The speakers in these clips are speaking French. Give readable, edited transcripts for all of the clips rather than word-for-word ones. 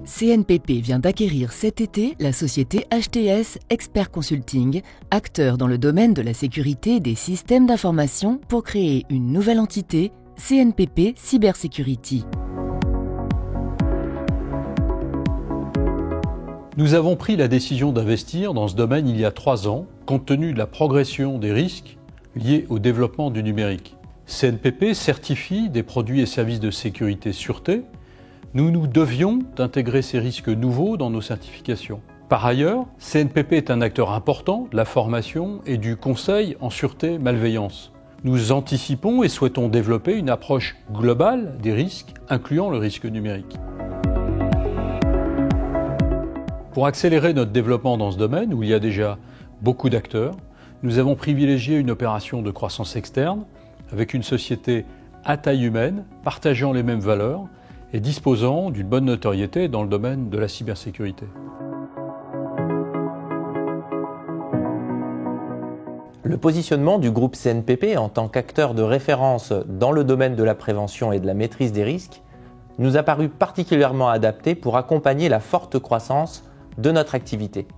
CNPP vient d'acquérir cet été la société HTS Expert Consulting, acteur dans le domaine de la sécurité des systèmes d'information pour créer une nouvelle entité, CNPP Cybersecurity. Nous avons pris la décision d'investir dans ce domaine il y a 3 ans, compte tenu de la progression des risques liés au développement du numérique. CNPP certifie des produits et services de sécurité sûreté. Nous devions d'intégrer ces risques nouveaux dans nos certifications. Par ailleurs, CNPP est un acteur important de la formation et du conseil en sûreté malveillance. Nous anticipons et souhaitons développer une approche globale des risques, incluant le risque numérique. Pour accélérer notre développement dans ce domaine, où il y a déjà beaucoup d'acteurs, nous avons privilégié une opération de croissance externe avec une société à taille humaine, partageant les mêmes valeurs et disposant d'une bonne notoriété dans le domaine de la cybersécurité. Le positionnement du groupe CNPP en tant qu'acteur de référence dans le domaine de la prévention et de la maîtrise des risques nous a paru particulièrement adapté pour accompagner la forte croissance de notre activité.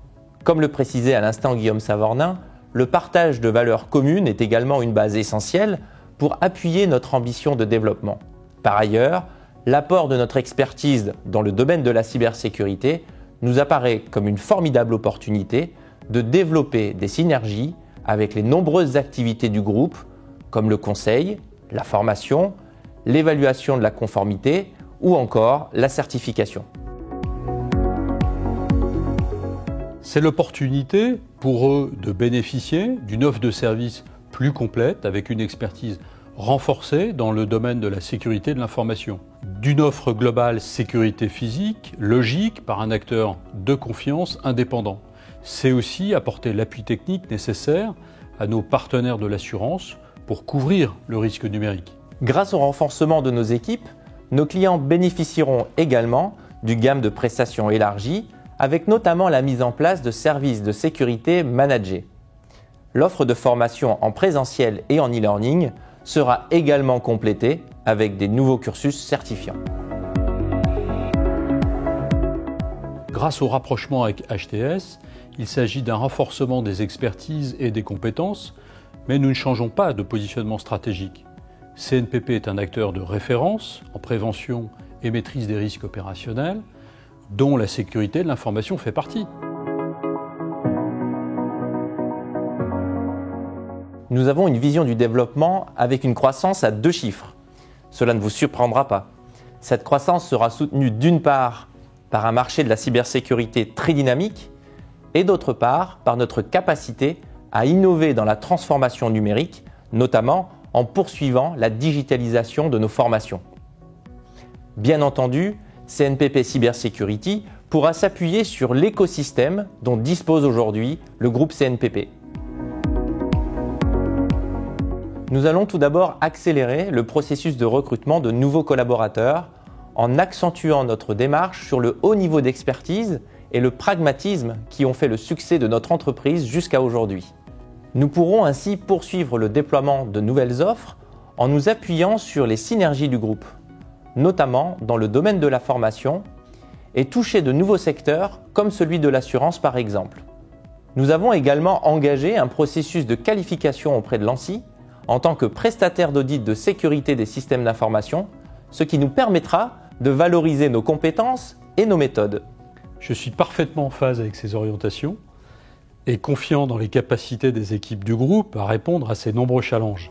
Comme le précisait à l'instant Guillaume Savornin, le partage de valeurs communes est également une base essentielle pour appuyer notre ambition de développement. Par ailleurs, l'apport de notre expertise dans le domaine de la cybersécurité nous apparaît comme une formidable opportunité de développer des synergies avec les nombreuses activités du groupe, comme le conseil, la formation, l'évaluation de la conformité ou encore la certification. C'est l'opportunité pour eux de bénéficier d'une offre de services plus complète avec une expertise renforcée dans le domaine de la sécurité de l'information, d'une offre globale sécurité physique, logique, par un acteur de confiance indépendant. C'est aussi apporter l'appui technique nécessaire à nos partenaires de l'assurance pour couvrir le risque numérique. Grâce au renforcement de nos équipes, nos clients bénéficieront également d'une gamme de prestations élargie, avec notamment la mise en place de services de sécurité managés. L'offre de formation en présentiel et en e-learning sera également complétée avec des nouveaux cursus certifiants. Grâce au rapprochement avec HTS, il s'agit d'un renforcement des expertises et des compétences, mais nous ne changeons pas de positionnement stratégique. CNPP est un acteur de référence en prévention et maîtrise des risques opérationnels, dont la sécurité de l'information fait partie. Nous avons une vision du développement avec une croissance à 2 chiffres. Cela ne vous surprendra pas. Cette croissance sera soutenue d'une part par un marché de la cybersécurité très dynamique et d'autre part par notre capacité à innover dans la transformation numérique, notamment en poursuivant la digitalisation de nos formations. Bien entendu, CNPP Cybersecurity pourra s'appuyer sur l'écosystème dont dispose aujourd'hui le groupe CNPP. Nous allons tout d'abord accélérer le processus de recrutement de nouveaux collaborateurs en accentuant notre démarche sur le haut niveau d'expertise et le pragmatisme qui ont fait le succès de notre entreprise jusqu'à aujourd'hui. Nous pourrons ainsi poursuivre le déploiement de nouvelles offres en nous appuyant sur les synergies du groupe, notamment dans le domaine de la formation, et toucher de nouveaux secteurs comme celui de l'assurance par exemple. Nous avons également engagé un processus de qualification auprès de l'ANSSI en tant que prestataire d'audit de sécurité des systèmes d'information, ce qui nous permettra de valoriser nos compétences et nos méthodes. Je suis parfaitement en phase avec ces orientations et confiant dans les capacités des équipes du groupe à répondre à ces nombreux challenges.